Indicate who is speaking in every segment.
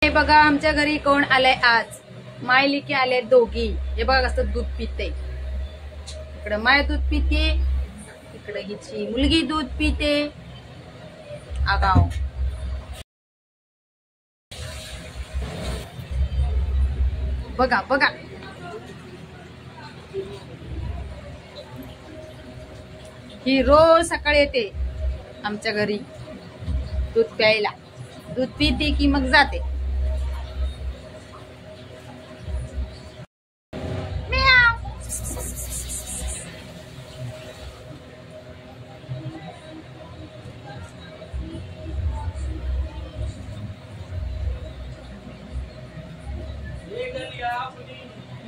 Speaker 1: हे बघा आमच्या घरी कोण आलंय आज. माय लेकी आले दोघी. हे बघा कसं दूध पिते. इकडे माय दूध पिते, इकडे हिची मुलगी दूध पिते. आगाव बघा बघा. ही रोज सकाळी येते आमच्या घरी दूध प्यायला. दूध पिते की मग जाते.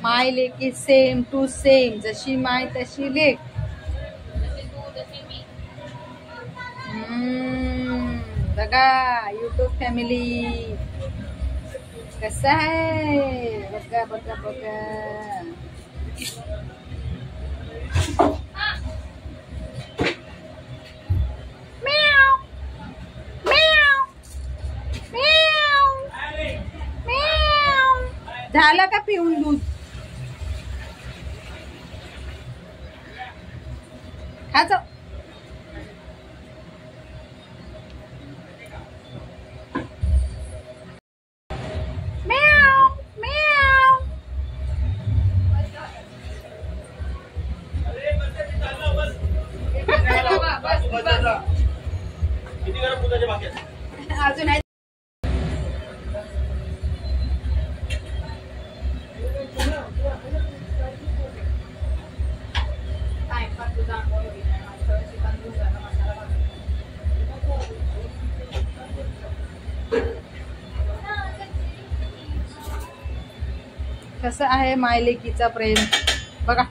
Speaker 1: माय लेकी सेम टू सेम. जशी माय तशी लेक. बघा युट्यूब फॅमिली कसं आहे. बघा बघा बघा. झालं का पिऊन दूध. खायचं. अजून कसं आहे माय लेकीचा प्रेम बघा.